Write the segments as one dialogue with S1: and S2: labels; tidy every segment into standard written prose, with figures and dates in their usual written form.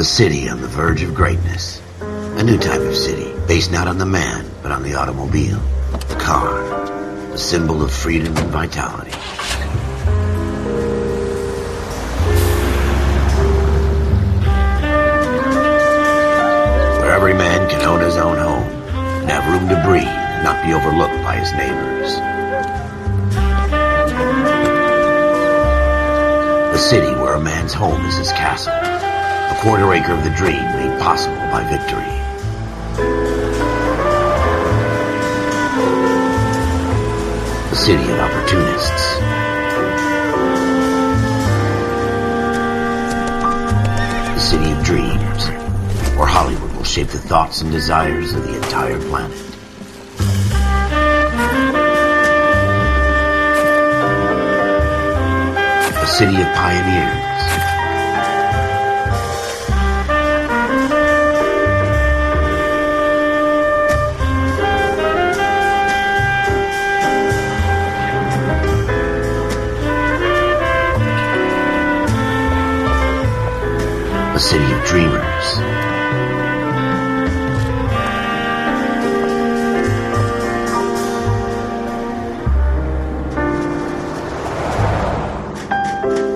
S1: A city on the verge of greatness. A new type of city, based not on the man, but on the automobile. The car. The symbol of freedom and vitality. Where every man can own his own home, and have room to breathe, and not be overlooked by his neighbors. A city where a man's home is his castle. A quarter acre of the dream made possible by victory. A city of opportunists. A city of dreams, where Hollywood will shape the thoughts and desires of the entire planet. A city of pioneers. A city of dreamers.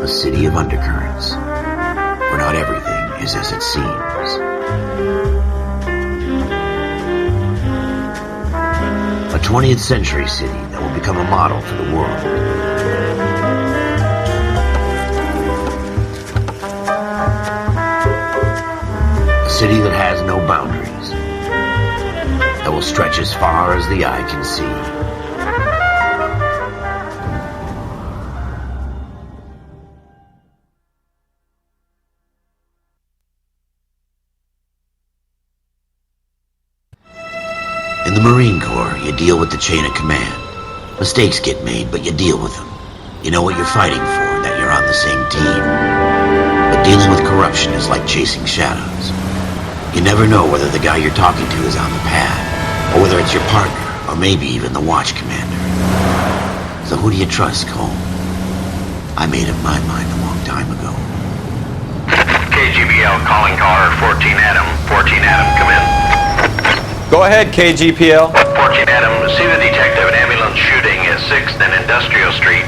S1: A city of undercurrents, where not everything is as it seems. A 20th century city that will become a model for the world. A city that has no boundaries, that will stretch as far as the eye can see. In the Marine Corps, you deal with the chain of command. Mistakes get made, but you deal with them. You know what you're fighting for, that you're on the same team. But dealing with corruption is like chasing shadows. You never know whether the guy you're talking to is on the pad, or whether it's your partner, or maybe even the watch commander. So who do you trust, Cole? I made up my mind a long time ago.
S2: KGBL calling caller 14 Adam. 14 Adam, come in.
S3: Go ahead, KGPL.
S2: 14 Adam, see the detective, an ambulance shooting at 6th and Industrial Street.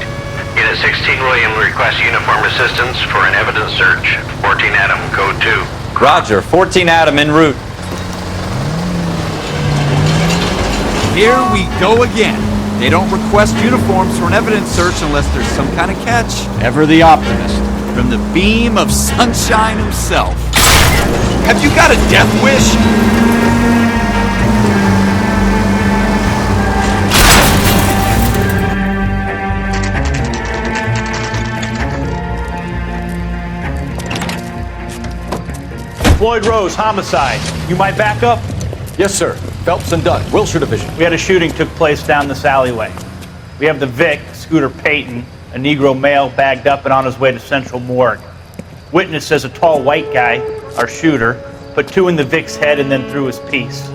S2: Unit 16 William requests uniform assistance for an evidence search. 14 Adam, code 2.
S3: Roger, 14 Adam en route.
S4: Here we go again. They don't request uniforms for an evidence search unless there's some kind of catch. Ever the optimist. From the beam of sunshine himself. Have you got a death wish?
S5: Floyd Rose, homicide. You might back up?
S6: Yes, sir. Phelps and Dunn, Wilshire Division.
S5: We had a shooting took place down this alleyway. We have the Vic, Scooter Payton, a Negro male bagged up and on his way to Central Morgue. Witness says a tall white guy, our shooter, put 2 in the Vic's head and then threw his piece.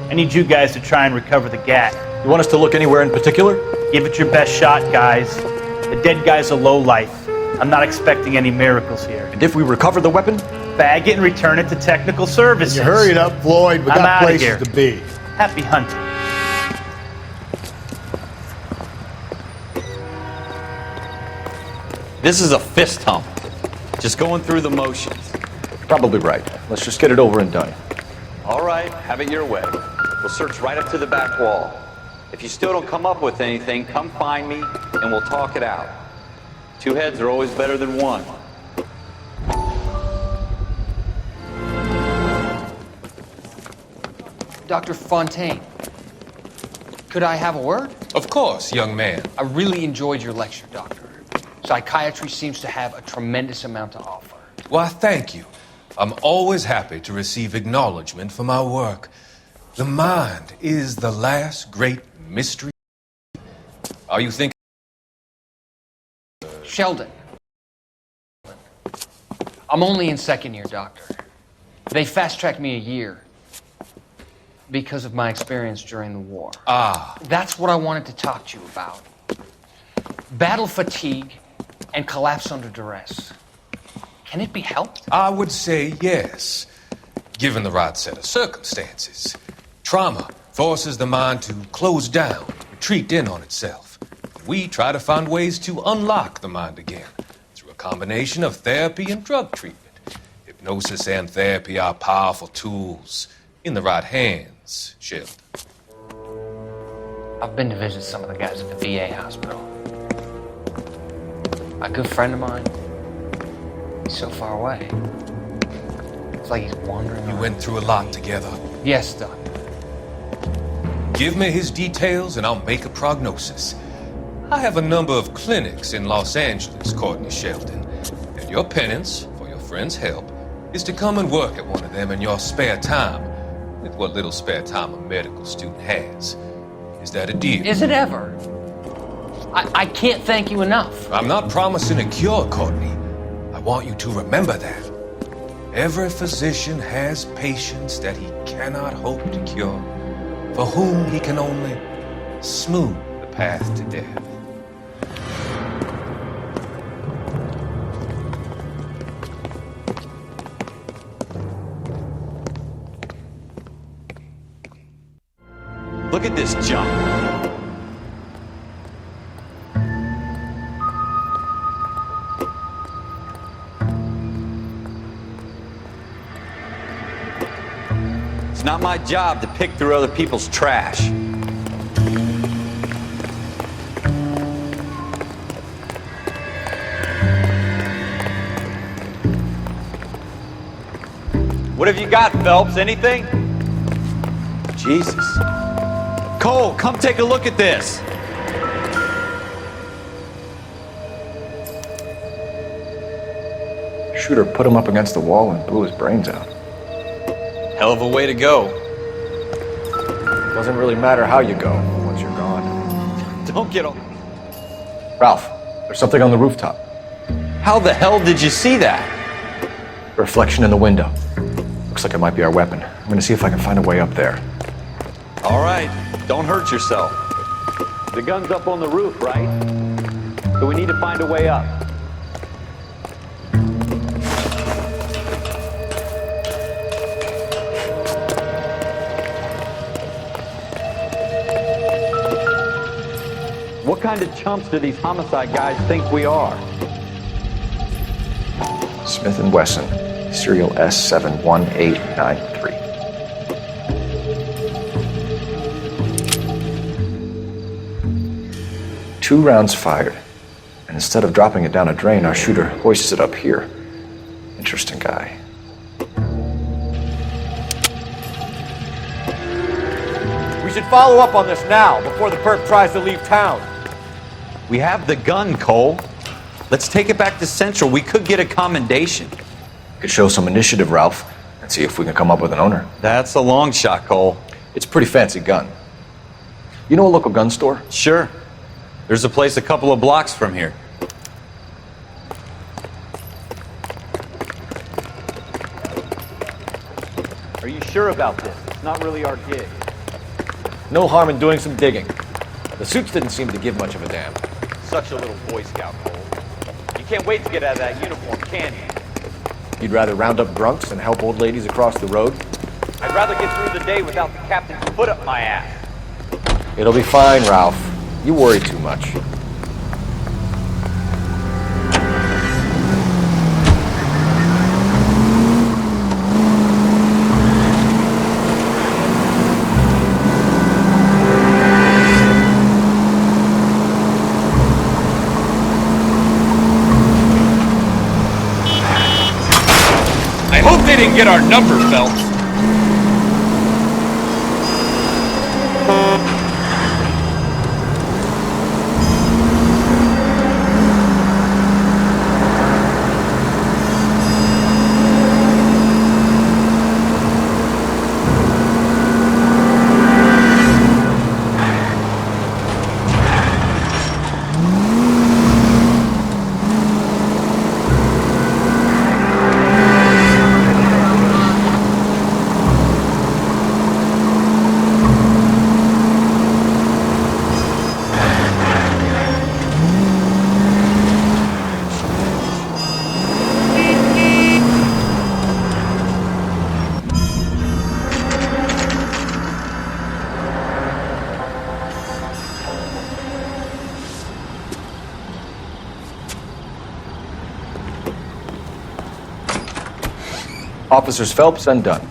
S5: I need you guys to try and recover the gat.
S6: You want us to look anywhere in particular?
S5: Give it your best shot, guys. The dead guy's a lowlife. I'm not expecting any miracles here.
S6: And if we recover the weapon?
S5: Bag it and return it to technical services.
S7: You hurry it up, Floyd. We got places to be.
S5: Happy hunting.
S3: This is a fist hump. Just going through the motions.
S6: Probably right. Let's just get it over and done.
S3: All right, have it your way. We'll search right up to the back wall. If you still don't come up with anything, come find me and we'll talk it out. 2 heads are always better than 1.
S8: Dr. Fontaine, could I have a word?
S9: Of course, young man.
S8: I really enjoyed your lecture, Doctor. Psychiatry seems to have a tremendous amount to offer.
S9: Why, thank you. I'm always happy to receive acknowledgement for my work. The mind is the last great mystery. Are you thinking?
S8: Sheldon. I'm only in 2nd year, Doctor. They fast-tracked me a year because of my experience during the war.
S9: Ah.
S8: That's what I wanted to talk to you about. Battle fatigue and collapse under duress. Can it be helped?
S9: I would say yes, given the right set of circumstances. Trauma forces the mind to close down, retreat in on itself. We try to find ways to unlock the mind again through a combination of therapy and drug treatment. Hypnosis and therapy are powerful tools in the right hands, Sheldon.
S8: I've been to visit some of the guys at the VA hospital. A good friend of mine, he's so far away. It's like he's wandering
S9: You
S8: around.
S9: went through a lot together.
S8: Yes, Doc.
S9: Give me his details and I'll make a prognosis. I have a number of clinics in Los Angeles, Courtney Sheldon, and your penance, for your friend's help, is to come and work at one of them in your spare time, with what little spare time a medical student has. Is that a deal?
S8: Is it ever? I can't thank you enough.
S9: I'm not promising a cure, Courtney. I want you to remember that. Every physician has patients that he cannot hope to cure, for whom he can only smooth the path to death.
S4: Look at this junk. It's not my job to pick through other people's trash. What have you got, Phelps? Anything? Jesus. Cole, come take a look at this.
S6: Shooter put him up against the wall and blew his brains out.
S4: Hell of a way to go.
S6: Doesn't really matter how you go once you're gone.
S4: Don't get all...
S6: Ralph, there's something on the rooftop.
S4: How the hell did you see that?
S6: A reflection in the window. Looks like it might be our weapon. I'm gonna see if I can find a way up there.
S4: All right, don't hurt yourself. The gun's up on the roof, right? So we need to find a way up. What kind of chumps do these homicide guys think we are?
S6: Smith & Wesson, serial S71893. Two rounds fired, and instead of dropping it down a drain, our shooter hoists it up here. Interesting guy.
S10: We should follow up on this now, before the perp tries to leave town.
S4: We have the gun, Cole. Let's take it back to Central. We could get a commendation.
S6: Could show some initiative, Ralph, and see if we can come up with an owner.
S4: That's a long shot, Cole.
S6: It's a pretty fancy gun. You know a local gun store?
S4: Sure. There's a place a couple of blocks from here. Are you sure about this? It's not really our gig.
S6: No harm in doing some digging. The suits didn't seem to give much of a damn.
S4: Such a little Boy Scout, Cole. You can't wait to get out of that uniform, can you?
S6: You'd rather round up drunks than help old ladies across the road?
S4: I'd rather get through the day without the captain's foot up my ass.
S6: It'll be fine, Ralph. You worry too much.
S4: I hope they didn't get our number, Phelps.
S6: Officers Phelps and Dunn.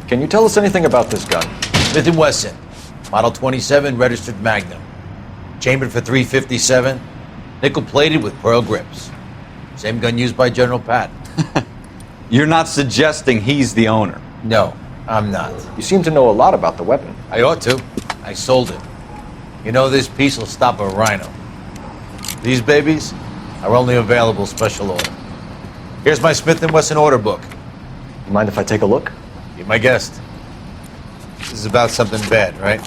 S6: Can you tell us anything about this gun?
S11: Smith & Wesson, Model 27, registered Magnum. Chambered for .357, nickel-plated with pearl grips. Same gun used by General Patton.
S4: You're not suggesting he's the owner?
S11: No, I'm not.
S6: You seem to know a lot about the weapon.
S11: I ought to. I sold it. You know, this piece will stop a rhino. These babies are only available special order. Here's my Smith & Wesson order book.
S6: You mind if I take a look?
S11: Be my guest. This is about something bad, right?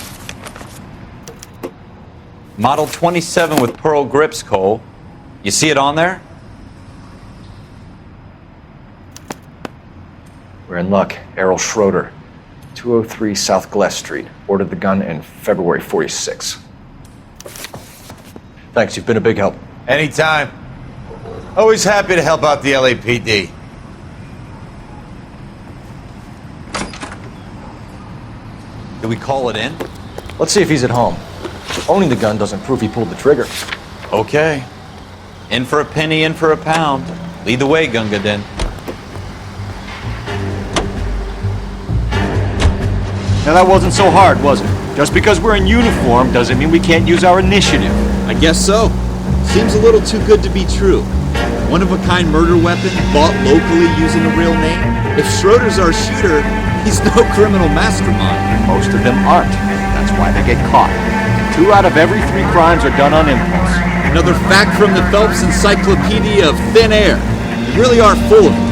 S4: Model 27 with pearl grips, Cole. You see it on there?
S6: We're in luck. Errol Schroeder, 203 South Glass Street. Ordered the gun in February '46. Thanks, you've been a big help.
S11: Anytime. Always happy to help out the LAPD.
S4: Do we call it in?
S6: Let's see if he's at home. Owning the gun doesn't prove he pulled the trigger.
S4: Okay. In for a penny, in for a pound. Lead the way, Gunga Din.
S10: Now that wasn't so hard, was it? Just because we're in uniform doesn't mean we can't use our initiative.
S4: I guess so. Seems a little too good to be true. One-of-a-kind murder weapon bought locally using a real name? If Schroeder's our shooter, he's no criminal mastermind.
S10: Most of them aren't. That's why they get caught. 2 out of every 3 crimes are done on impulse.
S4: Another fact from the Phelps Encyclopedia of Thin Air. You really are full of it.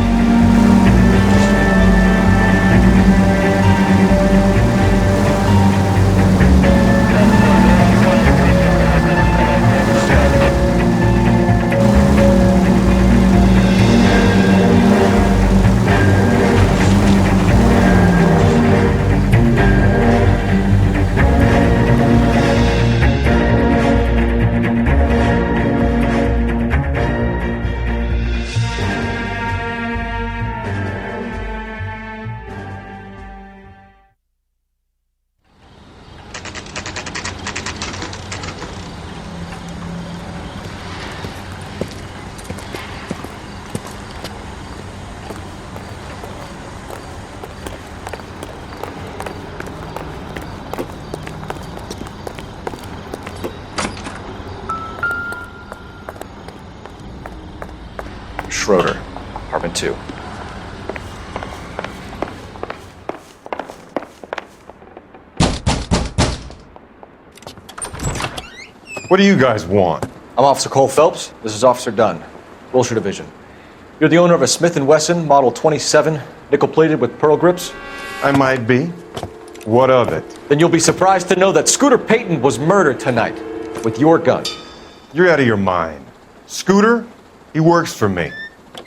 S6: Schroeder, apartment 2.
S12: What do you guys want?
S6: I'm Officer Cole Phelps. This is Officer Dunn, Wilshire Division. You're the owner of a Smith & Wesson Model 27, nickel-plated with pearl grips?
S12: I might be. What of it?
S6: Then you'll be surprised to know that Scooter Payton was murdered tonight with your gun.
S12: You're out of your mind. Scooter? He works for me.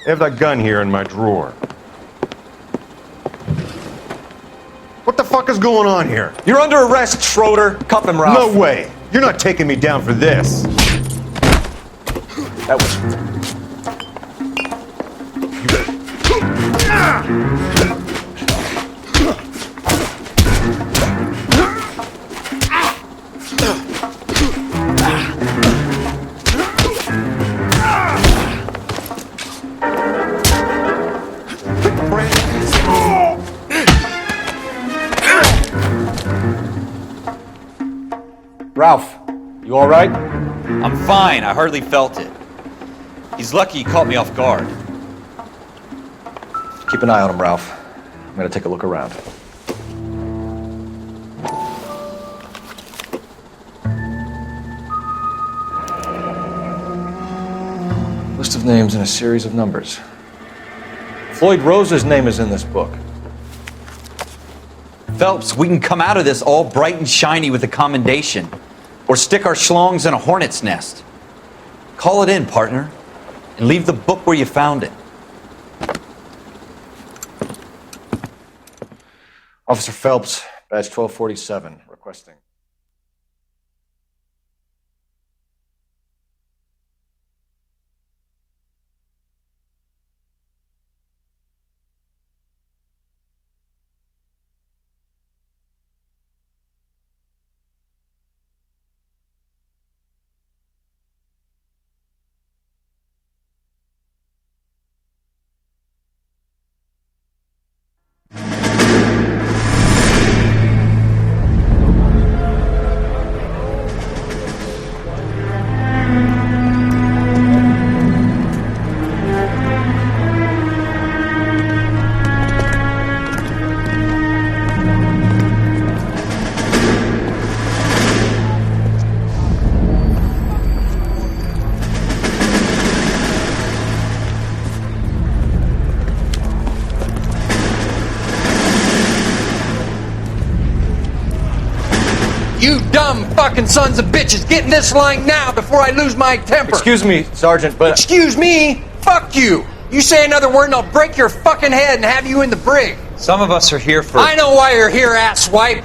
S12: I have that gun here in my drawer. What the fuck is going on here?
S6: You're under arrest, Schroeder. Cuff him, Ralph.
S12: No way. You're not taking me down for this.
S6: That was... Ralph, you all right?
S4: I'm fine. I hardly felt it. He's lucky he caught me off guard.
S6: Keep an eye on him, Ralph. I'm gonna take a look around. List of names and a series of numbers. Floyd Rose's name is in this book.
S4: Phelps, we can come out of this all bright and shiny with a commendation. Or stick our schlongs in a hornet's nest. Call it in, partner. And leave the book where you found it.
S6: Officer Phelps, badge 1247, requesting.
S8: You dumb fucking sons of bitches, get in this line now before I lose my temper!
S6: Excuse me, Sergeant, but...
S8: Excuse me? Fuck you! You say another word and I'll break your fucking head and have you in the brig!
S3: Some of us are here for...
S8: I know why you're here, asswipe!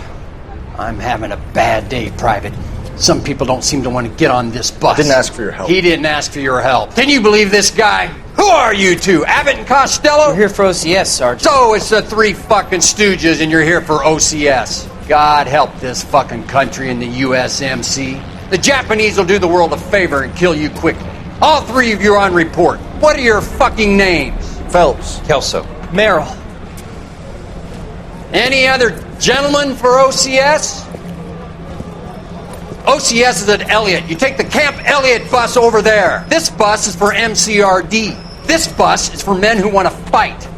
S8: I'm having a bad day, Private. Some people don't seem to want to get on this bus.
S6: I didn't ask for your help.
S8: He didn't ask for your help. Can you believe this guy? Who are you two? Abbott and Costello?
S13: We're here for OCS, Sergeant.
S8: So it's the three fucking stooges and you're here for OCS. God help this fucking country and the USMC. The Japanese will do the world a favor and kill you quickly. All three of you are on report. What are your fucking names?
S6: Phelps.
S3: Kelso.
S13: Merrill.
S8: Any other gentlemen for OCS? OCS is at Elliott. You take the Camp Elliott bus over there. This bus is for MCRD. This bus is for men who want to fight.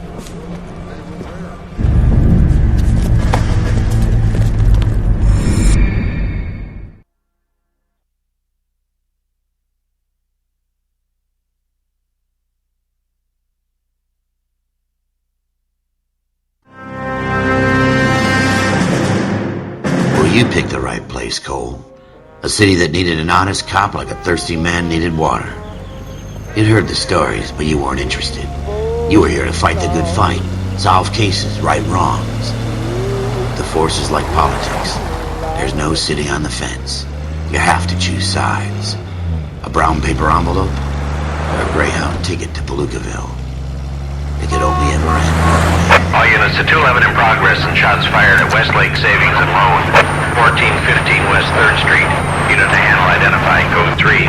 S1: Well, you picked the right place, Cole. A city that needed an honest cop like a thirsty man needed water. You'd heard the stories, but you weren't interested. You were here to fight the good fight, solve cases, right wrongs. The force is like politics. There's no sitting on the fence. You have to choose sides. A brown paper envelope, or a Greyhound ticket to Palookaville. It could only ever end one way.
S2: All units to 211 in progress and shots fired at Westlake Savings and Loan, 1415 West 3rd Street. Unit to handle identifying code 3.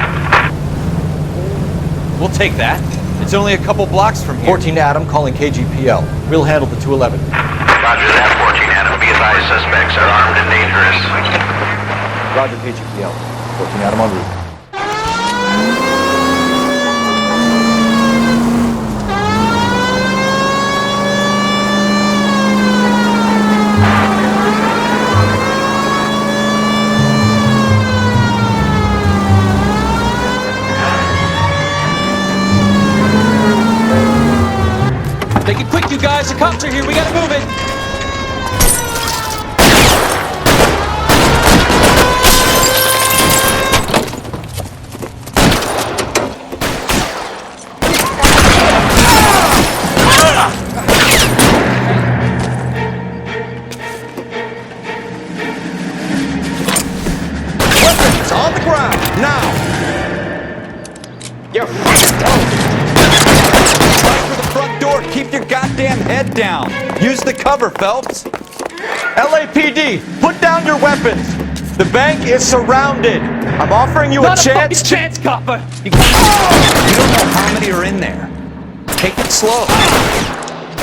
S4: We'll take that. It's only a couple blocks from here.
S6: 14 Adam calling KGPL. We'll handle the 211.
S2: Roger that, 14 Adam. Be advised, suspects are armed and dangerous.
S6: Roger, KGPL. 14 Adam en route.
S3: Make it quick, you guys. The cops are here. We gotta move it.
S10: Weapons on the ground, now!
S4: You're front door. Keep your goddamn head down. Use the cover, Phelps.
S10: LAPD, put down your weapons. The bank is surrounded. I'm offering you a chance.
S4: Chance, copper. You don't know how many are in there. Take it slow.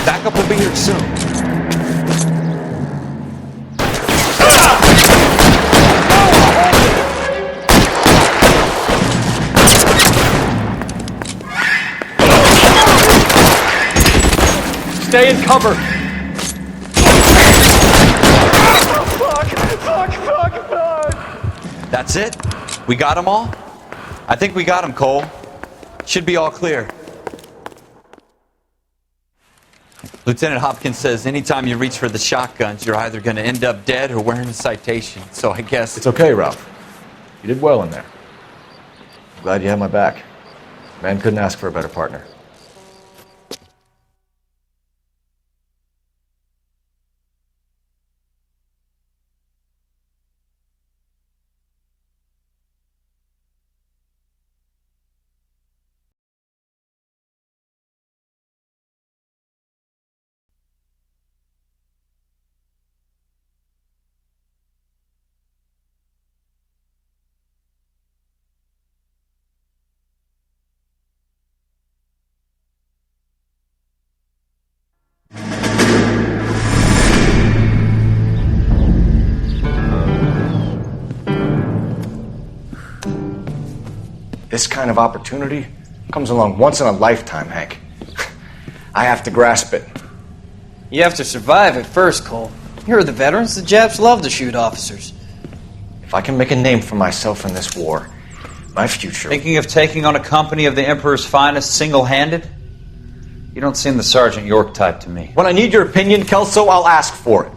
S4: Backup will be here soon.
S10: Stay in cover.
S4: That's it? We got them all? I think we got them, Cole. Should be all clear. Lieutenant Hopkins says anytime you reach for the shotguns, you're either going to end up dead or wearing a citation. So I guess...
S6: It's okay, Ralph. You did well in there. I'm glad you had my back. Man couldn't ask for a better partner. This kind of opportunity comes along once in a lifetime, Hank. I have to grasp it.
S13: You have to survive it first, Cole. Here are the veterans. The Japs love to shoot officers.
S6: If I can make a name for myself in this war, my future...
S3: Thinking of taking on a company of the Emperor's finest single-handed? You don't seem the Sergeant York type to me.
S6: When I need your opinion, Kelso, I'll ask for it.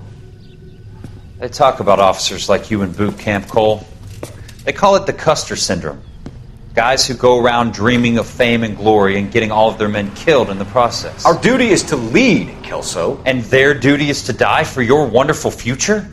S3: They talk about officers like you in boot camp, Cole. They call it the Custer syndrome. Guys who go around dreaming of fame and glory and getting all of their men killed in the process.
S6: Our duty is to lead, Kelso.
S3: And their duty is to die for your wonderful future?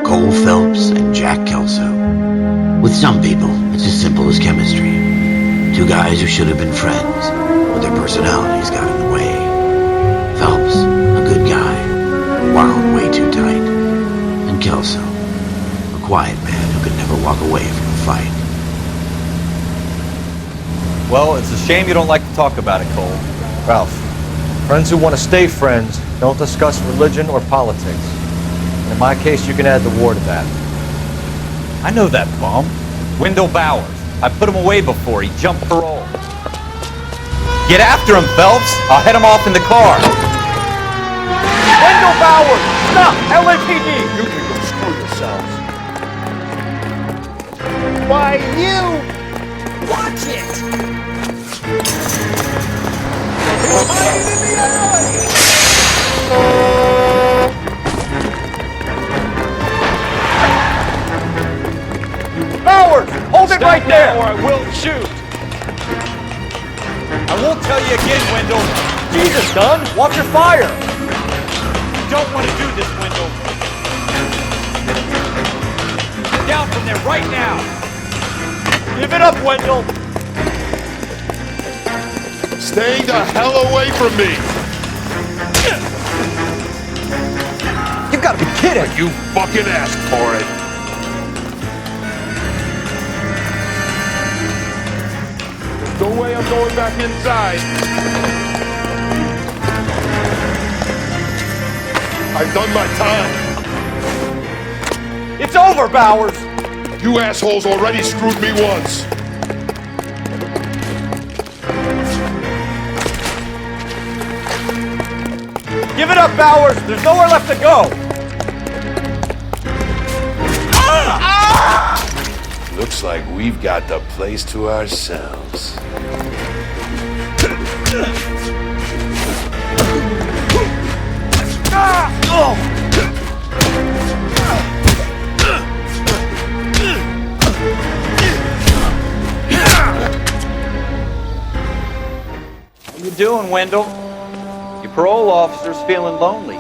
S1: Cole Phelps and Jack Kelso. With some people, it's as simple as chemistry. Two guys who should have been friends, but their personalities got in the way. Phelps, a good guy, wound way too tight. And Kelso, a quiet man who could never walk away from a fight.
S10: Well, it's a shame you don't like to talk about it, Cole.
S6: Ralph, friends who want to stay friends don't discuss religion or politics. And in my case, you can add the war to that.
S10: I know that bum. Wendell Bowers. I put him away before. He jumped parole. Get after him, Phelps. I'll head him off in the car. Wendell Bowers! Stop! LAPD! You can go screw yourselves.
S7: Why, you!
S10: Watch it! Bowers! Hold it right there! Or I will shoot! I won't tell you again, Wendell. Jesus, Dunn! Watch your fire! You don't want to do this, Wendell. Get down from there right now! Give it up, Wendell!
S7: Stay the hell away from me!
S6: You've got to be kidding!
S7: You fucking asked for it! There's no way I'm going back inside. I've done my time.
S10: It's over, Bowers!
S7: You assholes already screwed me once.
S10: Give it up, Bowers! There's nowhere left to go!
S7: Looks like we've got the place to ourselves.
S10: What you doing, Wendell? Your parole officer's feeling lonely.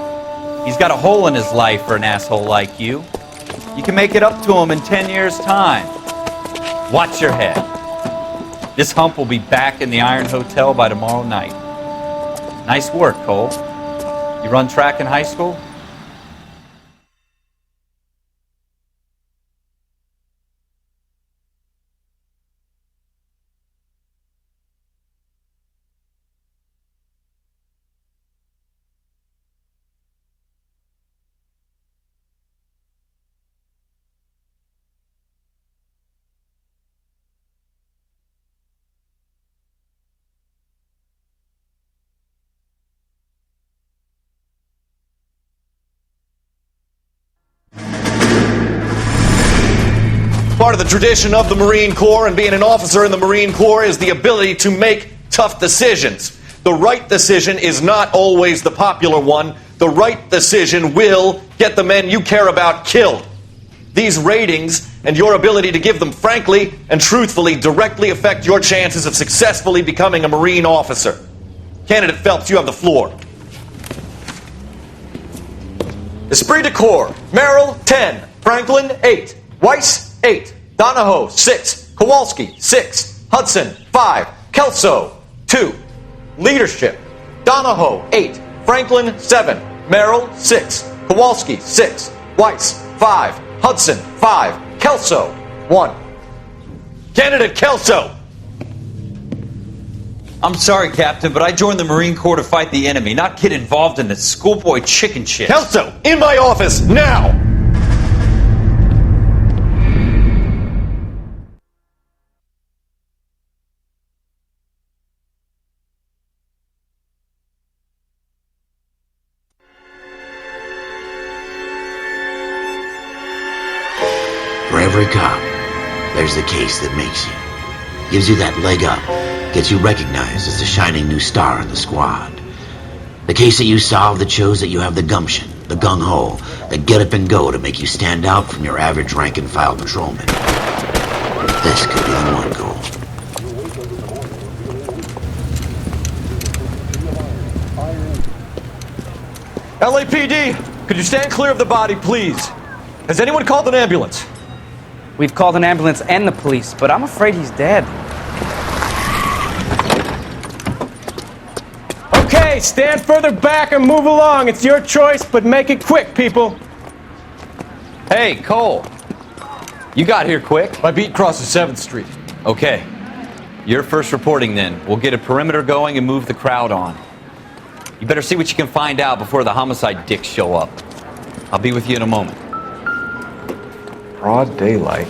S10: He's got a hole in his life for an asshole like you. You can make it up to him in 10 years' time. Watch your head. This hump will be back in the Iron Hotel by tomorrow night. Nice work, Cole. You run track in high school?
S14: Part of the tradition of the Marine Corps and being an officer in the Marine Corps is the ability to make tough decisions. The right decision is not always the popular one. The right decision will get the men you care about killed. These ratings and your ability to give them frankly and truthfully directly affect your chances of successfully becoming a Marine officer. Candidate Phelps, you have the floor. Esprit de Corps, Merrill, 10. Franklin, 8. Weiss, 8. Donahoe, 6. Kowalski, 6. Hudson, 5. Kelso, 2. Leadership, Donahoe, 8. Franklin, 7. Merrill, 6. Kowalski, 6. Weiss, 5. Hudson, 5. Kelso, 1. Candidate Kelso!
S3: I'm sorry, Captain, but I joined the Marine Corps to fight the enemy, not get involved in this schoolboy chicken shit.
S14: Kelso, in my office, now!
S1: every cop, there's the case that makes you. Gives you that leg up, gets you recognized as the shining new star in the squad. The case that you solve that shows that you have the gumption, the gung-ho, the get up and go to make you stand out from your average rank-and-file patrolman. This could be the one, Cole.
S6: LAPD, could you stand clear of the body, please? Has anyone called an ambulance?
S13: We've called an ambulance and the police, but I'm afraid he's dead.
S15: Okay, stand further back and move along. It's your choice, but make it quick, people.
S10: Hey, Cole. You got here quick.
S6: My beat crosses 7th Street.
S10: Okay. You're first reporting then. We'll get a perimeter going and move the crowd on. You better see what you can find out before the homicide dicks show up. I'll be with you in a moment.
S6: Broad daylight.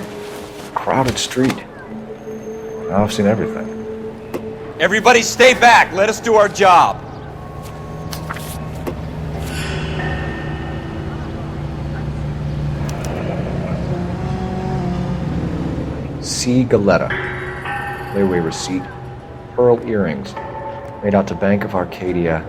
S6: Crowded street. Now I've seen everything.
S10: Everybody stay back. Let us do our job.
S6: C. Galetta. Layaway receipt. Pearl earrings. Made out to Bank of Arcadia.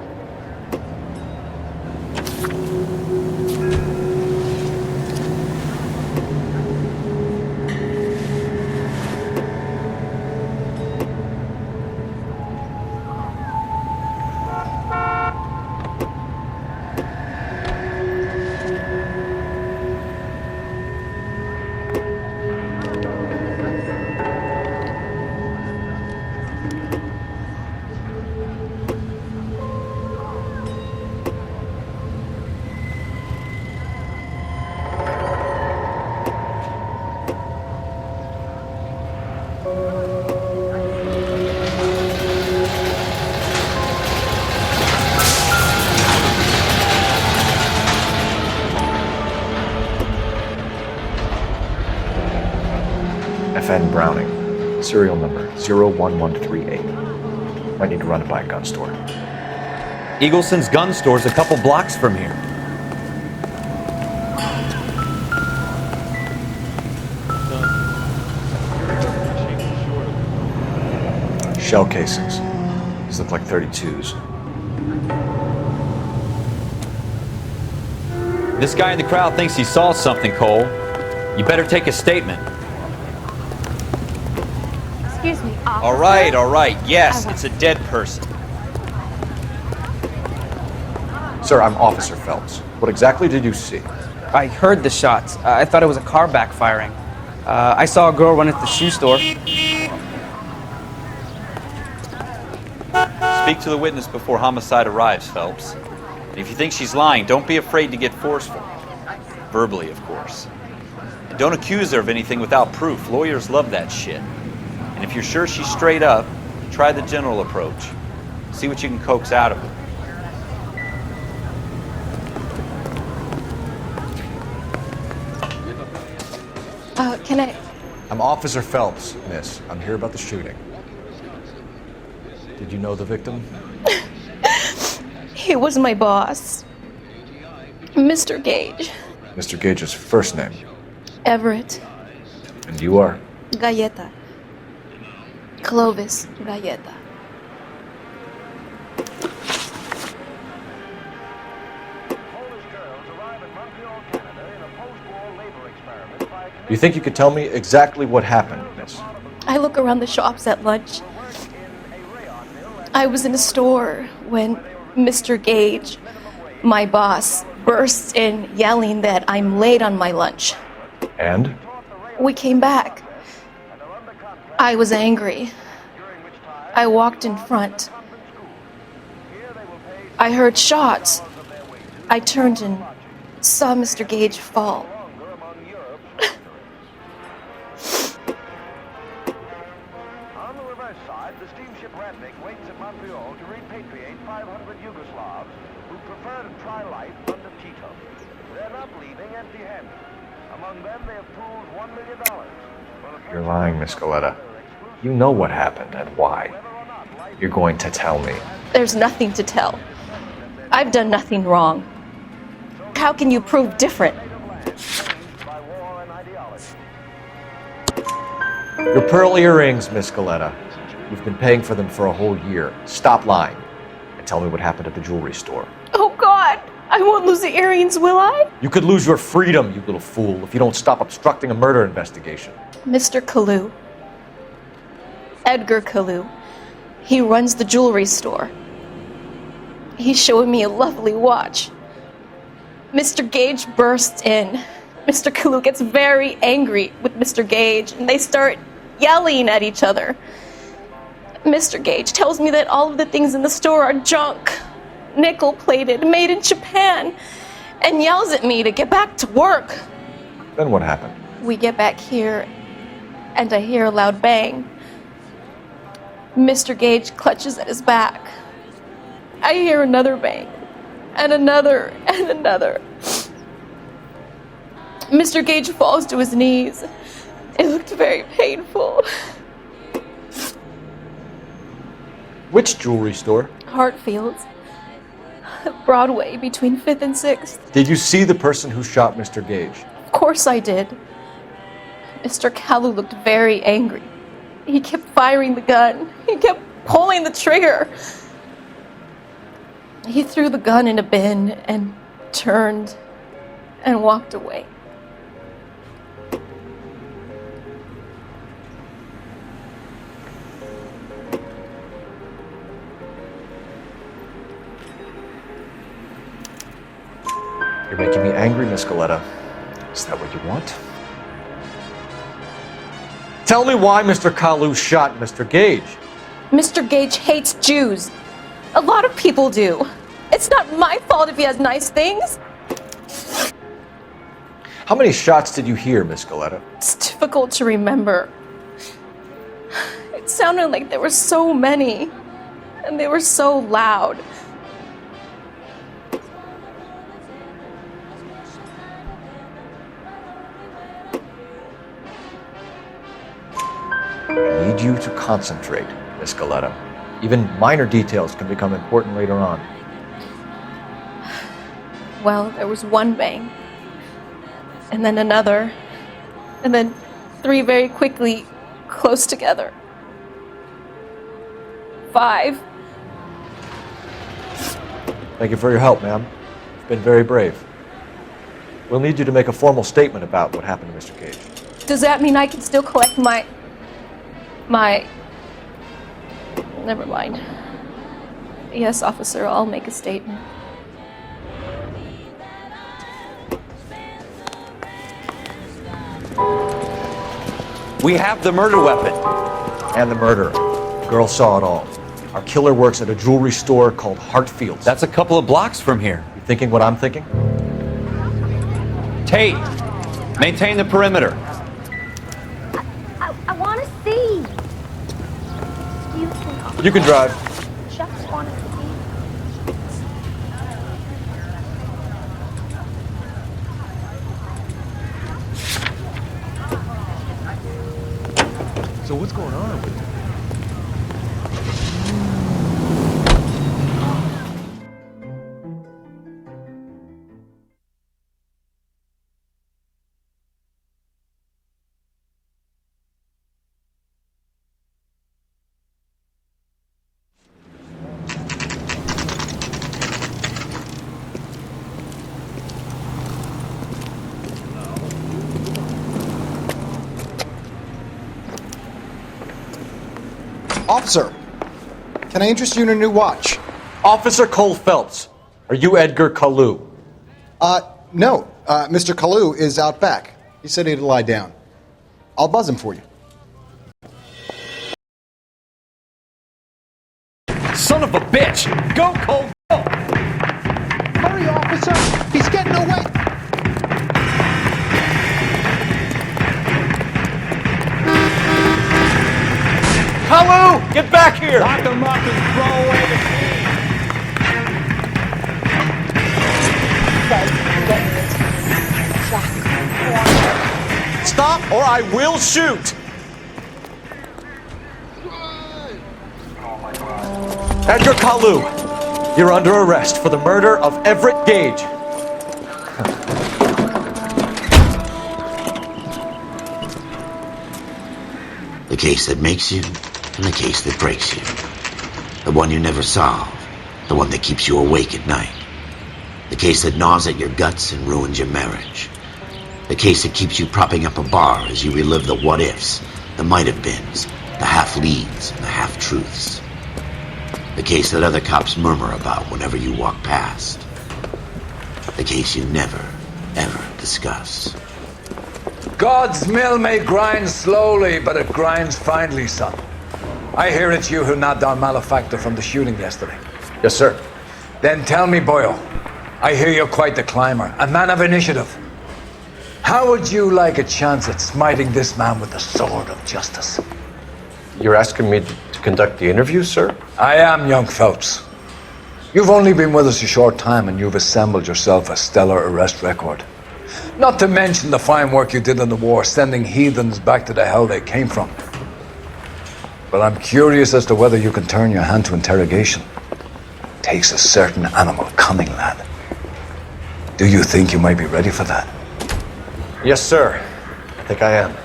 S6: FN Browning, serial number 01138. Might need to run it by a gun store.
S10: Eagleson's gun store's a couple blocks from here.
S6: Shell casings. These look like 32s.
S10: This guy in the crowd thinks he saw something, Cole. You better take a statement.
S16: Excuse me, officer.
S10: All right. Yes, it's a dead person.
S6: Sir, I'm Officer Phelps. What exactly did you see?
S13: I heard the shots. I thought it was a car backfiring. I saw a girl run into the shoe store.
S10: Speak to the witness before homicide arrives, Phelps. If you think she's lying, don't be afraid to get forceful. Verbally, of course. And don't accuse her of anything without proof. Lawyers love that shit. And if you're sure she's straight up, try the general approach. See what you can coax out of her.
S16: Can I...
S6: I'm Officer Phelps, miss. I'm here about the shooting. Did you know the victim?
S16: He was my boss. Mr. Gage.
S6: Mr. Gage's first name.
S16: Everett.
S6: And you are?
S16: Galleta. Clovis Galleta.
S6: You think you could tell me exactly what happened, miss?
S16: I look around the shops at lunch. I was in a store when Mr. Gage, my boss, bursts in yelling that I'm late on my lunch.
S6: And?
S16: We came back. I was angry. I walked in front. I heard shots. I turned and saw Mr. Gage fall.
S6: You're lying, Miss Galleta. You know what happened and why. You're going to tell me.
S16: There's nothing to tell. I've done nothing wrong. How can you prove different?
S6: Your pearl earrings, Miss Galetta. You've been paying for them for a whole year. Stop lying and tell me what happened at the jewelry store.
S16: Oh, God. I won't lose the earrings, will I?
S6: You could lose your freedom, you little fool, if you don't stop obstructing a murder investigation.
S16: Mr. Kalu. Edgar Kalu. He runs the jewelry store. He's showing me a lovely watch. Mr. Gage bursts in. Mr. Kalu gets very angry with Mr. Gage, and they start yelling at each other. Mr. Gage tells me that all of the things in the store are junk, nickel-plated, made in Japan, and yells at me to get back to work.
S6: Then what happened?
S16: We get back here, and I hear a loud bang. Mr. Gage clutches at his back. I hear another bang, and another, and another. Mr. Gage falls to his knees. It looked very painful.
S6: Which jewelry store?
S16: Hartfield's. Broadway, between 5th and 6th.
S6: Did you see the person who shot Mr. Gage?
S16: Of course I did. Mr. Kalu looked very angry. He kept firing the gun. He kept pulling the trigger. He threw the gun in a bin and turned and walked away.
S6: You're making me angry, Miss Galetta. Is that what you want? Tell me why Mr. Kalu shot Mr. Gage.
S16: Mr. Gage hates Jews. A lot of people do. It's not my fault if he has nice things.
S6: How many shots did you hear, Miss Galetta?
S16: It's difficult to remember. It sounded like there were so many, and they were so loud.
S6: I need you to concentrate, Miss Galetta. Even minor details can become important later on.
S16: Well, there was one bang, and then another, and then 3 very quickly, close together. 5.
S6: Thank you for your help, ma'am. You've been very brave. We'll need you to make a formal statement about what happened to Mr. Gage.
S16: Does that mean I can still collect my... Never mind. Yes, officer, I'll make a statement.
S10: We have the murder weapon.
S6: And the murderer. The girl saw it all. Our killer works at a jewelry store called Hartfield's.
S10: That's a couple of blocks from here.
S6: You thinking what I'm thinking?
S10: Tate, maintain the perimeter.
S17: I want to see. Excuse me. Officer.
S6: You can drive.
S17: Just want to see.
S6: So what's going on with you?
S18: Officer, can I interest you in a new watch?
S6: Officer Cole Phelps, are you Edgar Kalu?
S18: No. Mr. Kalu is out back. He said he'd lie down. I'll buzz him for you.
S10: Son of a bitch! Go, Cole! Go!
S18: Hurry, officer! He's getting away!
S10: Kalu! Get back here!
S15: Lock him up and throw away the key.
S14: Stop or I will shoot!
S6: Edgar Kalu, you're under arrest for the murder of Everett Gage.
S1: The case that makes you, and the case that breaks you. The one you never solve, the one that keeps you awake at night. The case that gnaws at your guts and ruins your marriage. The case that keeps you propping up a bar as you relive the what-ifs, the might-have-beens, the half-leads, and the half-truths. The case that other cops murmur about whenever you walk past. The case you never, ever discuss.
S19: God's mill may grind slowly, but it grinds finely, son. I hear it's you who nabbed our malefactor from the shooting yesterday.
S6: Yes, sir.
S19: Then tell me, Boyle, I hear you're quite the climber, a man of initiative. How would you like a chance at smiting this man with the sword of justice?
S6: You're asking me to conduct the interview, sir?
S19: I am, young Phelps. You've only been with us a short time and you've assembled yourself a stellar arrest record. Not to mention the fine work you did in the war, sending heathens back to the hell they came from. But I'm curious as to whether you can turn your hand to interrogation. Takes a certain animal cunning, lad. Do you think you might be ready for that?
S6: Yes, sir. I think I am.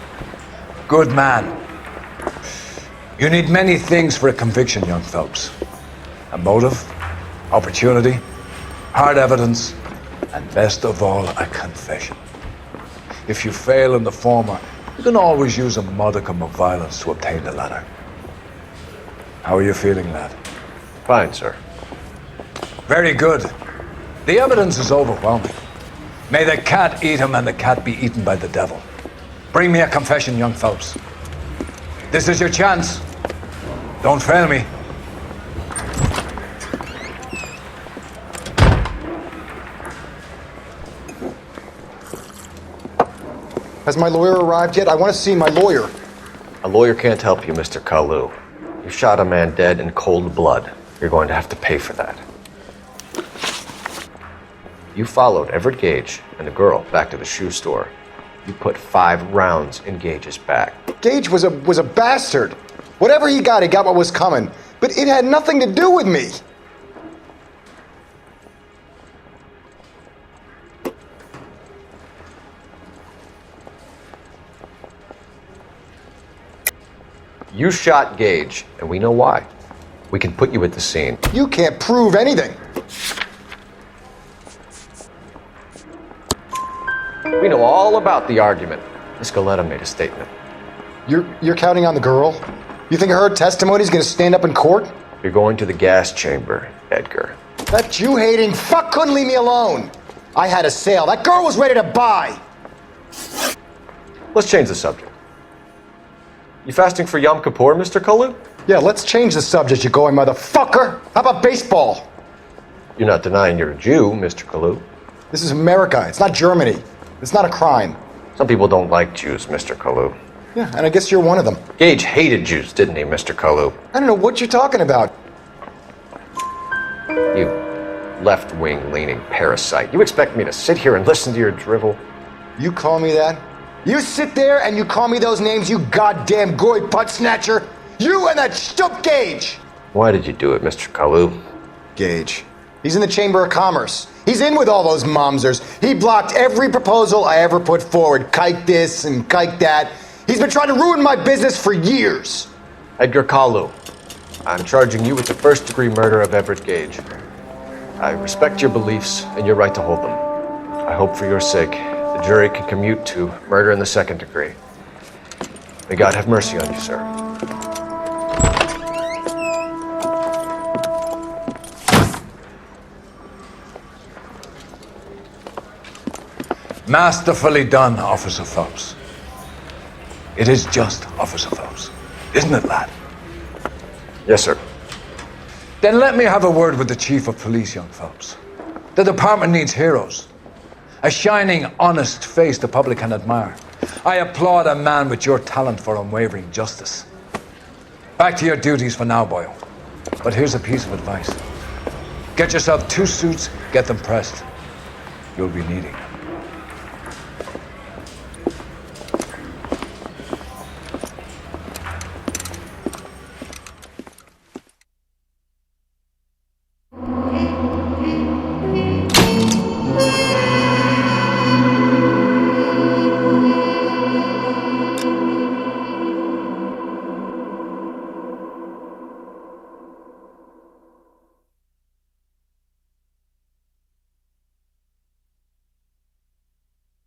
S19: Good man. You need many things for a conviction, young Phelps. A motive, opportunity, hard evidence, and best of all, a confession. If you fail in the former, you can always use a modicum of violence to obtain the latter. How are you feeling, lad?
S6: Fine, sir.
S19: Very good. The evidence is overwhelming. May the cat eat him and the cat be eaten by the devil. Bring me a confession, young Phelps. This is your chance. Don't fail me.
S18: Has my lawyer arrived yet? I want to see my lawyer.
S6: A lawyer can't help you, Mr. Kalu. You shot a man dead in cold blood. You're going to have to pay for that. You followed Everett Gage and the girl back to the shoe store. You put 5 rounds in Gage's back.
S18: Gage was a bastard. Whatever he got what was coming. But it had nothing to do with me.
S6: You shot Gage, and we know why. We can put you at the scene.
S18: You can't prove anything.
S6: We know all about the argument. Miss Galetta made a statement.
S18: You're counting on the girl? You think her testimony is going to stand up in court?
S6: You're going to the gas chamber, Edgar.
S18: That Jew-hating fuck couldn't leave me alone. I had a sale. That girl was ready to buy.
S6: Let's change the subject. You fasting for Yom Kippur, Mr. Kalu?
S18: Yeah, let's change the subject, you going motherfucker. How about baseball?
S6: You're not denying you're a Jew, Mr. Kalu.
S18: This is America. It's not Germany. It's not a crime.
S6: Some people don't like Jews, Mr. Kalu.
S18: Yeah, and I guess you're one of them.
S6: Gage hated Jews, didn't he, Mr. Kalu?
S18: I don't know what you're talking about.
S6: You left-wing leaning parasite. You expect me to sit here and listen to your drivel?
S18: You call me that? You sit there and you call me those names, you goddamn goy putt snatcher? You and that stup Gage!
S6: Why did you do it, Mr. Kalu?
S18: Gage. He's in the Chamber of Commerce. He's in with all those momsers. He blocked every proposal I ever put forward. Kike this and kike that. He's been trying to ruin my business for years.
S6: Edgar Kalu, I'm charging you with the first-degree murder of Everett Gage. I respect your beliefs and your right to hold them. I hope for your sake the jury can commute to murder in the second degree. May God have mercy on you, sir.
S19: Masterfully done, Officer Phelps. It is just, Officer Phelps. Isn't it, lad?
S6: Yes, sir.
S19: Then let me have a word with the Chief of Police, young Phelps. The department needs heroes. A shining, honest face the public can admire. I applaud a man with your talent for unwavering justice. Back to your duties for now, Boyle. But here's a piece of advice. Get yourself 2 suits, get them pressed. You'll be needing them.